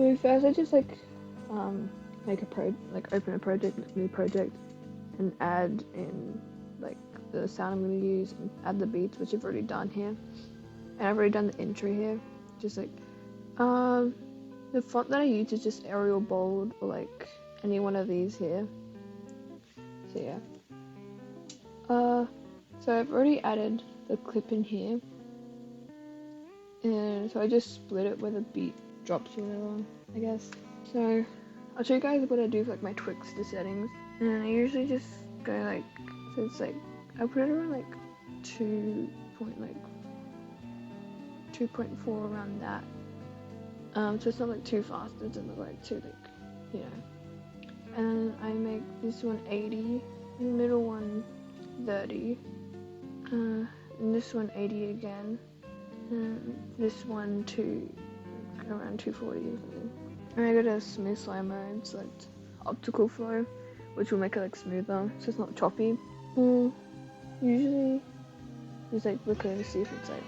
So first I just open a new project, and add in like the sound I'm gonna use, and add the beats, which I've already done here, and I've already done the intro here. Just the font that I use is just Arial Bold, or like any one of these here. So yeah. So I've already added the clip in here, and so I just split it where the beat drops or whatever, I guess. So I'll show you guys what I do for like my Twix settings, and I usually just go like, so it's like I put it around like 2.4 around that. So it's not like too fast, it doesn't look like too like, And then I make this one 80, the middle one 30, and this one 80 again, and this one around 240 or something. And I go to smooth slow mode, select optical flow, which will make it like smoother, so it's not choppy. Usually just like look over to see if it's like,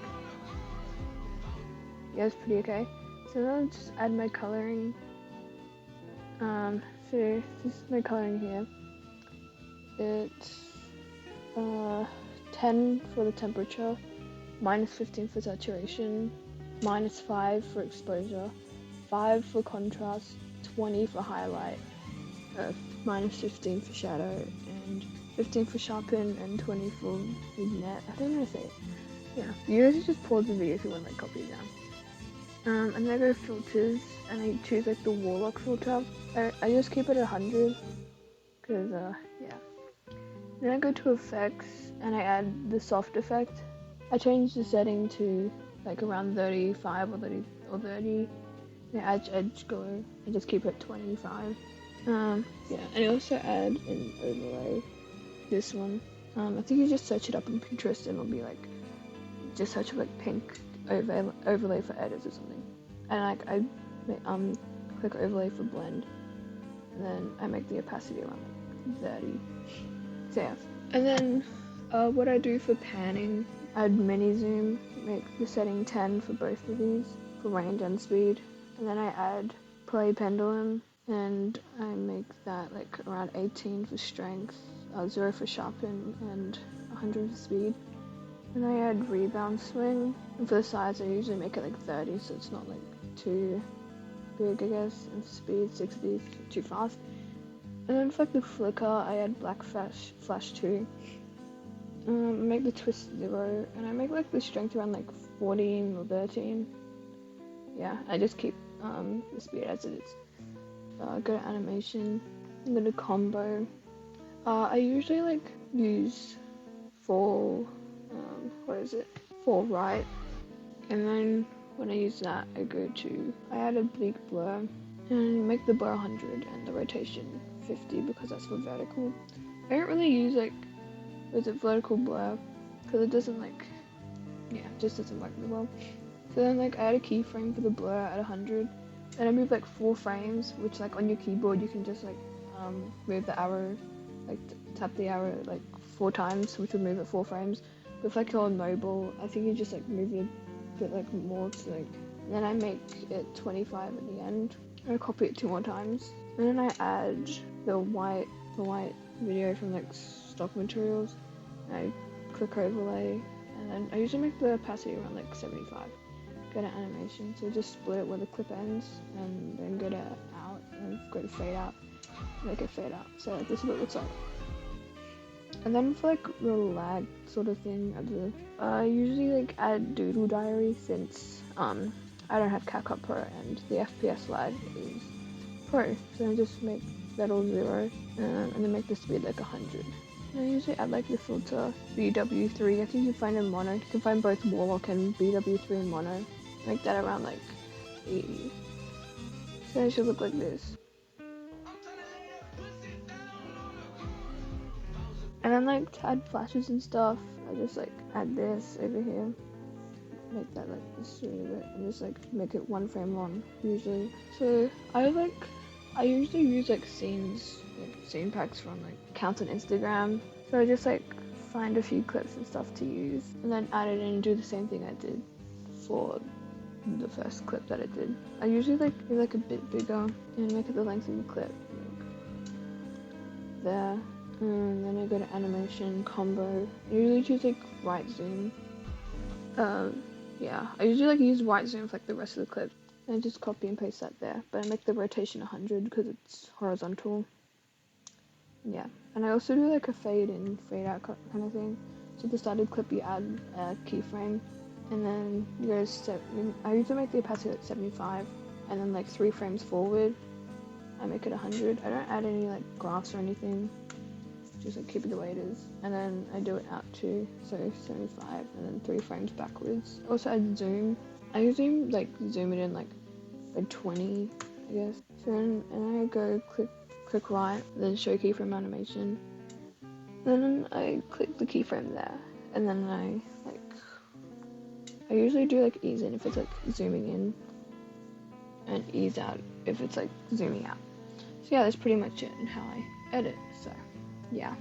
yeah, it's pretty okay. So then I'll just add my coloring. So this is my coloring here. It's 10 for the temperature, -15 for saturation, -5 for exposure, 5 for contrast, 20 for highlight, -15 for shadow, and 15 for sharpen, and 20 for vignette. I don't know how to say it. Yeah, you guys just pause the video if you want to like copy it down. And then I go to filters, and I choose like the Warlock filter. I just keep it at 100, cause yeah. Then I go to effects, and I add the soft effect. I change the setting to like around 35 or 30. And I add edge glow. I just keep it at 25. Yeah, and I also add an overlay. This one. I think you just search it up on Pinterest, and it'll be like, just search for like pink overlay for edits or something. And like I click overlay for blend, and then I make the opacity around like 30. So yeah. And then what I do for panning, I add mini zoom, make the setting 10 for both of these for range and speed, and then I add play pendulum, and I make that like around 18 for strength, 0 for sharpen, and 100 for speed. And I add rebound swing, and for the size I usually make it like 30, so it's not like too big, I guess, and speed 60, too fast. And then for like the flicker, I add black flash 2. I make the twist 0, and I make like the strength around like 14 or 13. Yeah, I just keep the speed as it is. Go to animation, go to combo. I usually like use fall right, and then when I use that, I add a bleak blur, and make the blur 100 and the rotation 50, because that's for vertical. I don't really use vertical blur, because it doesn't just doesn't work really well. So then I add a keyframe for the blur at 100, and I move like 4 frames, which like on your keyboard you can just move the arrow, tap the arrow like 4 times, which would move it 4 frames. But if like you're on mobile, I think you just move it a bit more to then I make it 25 at the end. I copy it 2 more times, and then I add the white video from stock materials. I click overlay, and then I usually make the opacity around 75. Go to animation, so just split it where the clip ends, and then go to out, and go to fade out, make it fade out. So this is what it looks like. And then for the lag sort of thing, I usually add doodle diary, since I don't have CapCut Pro and the FPS lag is Pro, so I just make that all 0, and then make the speed 100. And I usually add the filter BW3. I think you can find in mono. You can find both Warlock and BW3 in mono. Make that around 80. So it should look like this. And then to add flashes and stuff, I just add this over here. Make that this a bit, and just make it 1 frame long usually. So I usually use scenes, scene packs from accounts on Instagram. So I just find a few clips and stuff to use, and then add it in and do the same thing I did for the first clip that I did. I usually like do like a bit bigger and make it the length of the clip. Like there. And then I go to animation, combo. I usually choose like right zoom. Yeah, I usually like use right zoom for like the rest of the clip. And I just copy and paste that there. But I make the rotation 100 because it's horizontal. Yeah, and I also do like a fade in, fade out kind of thing. So at the start of the clip you add a keyframe, and then you go I usually make the opacity like 75, and then like 3 frames forward, I make it 100. I don't add any like graphs or anything, just like keep it the way it is. And then I do it out too, so 75, and then 3 frames backwards. Also add zoom. I usually like zoom it in like by 20, I guess. So then, and I go click right, then show keyframe animation. Then I click the keyframe there, and then I usually do like ease in if it's like zooming in, and ease out if it's like zooming out. So yeah, that's pretty much it and how I edit. So yeah.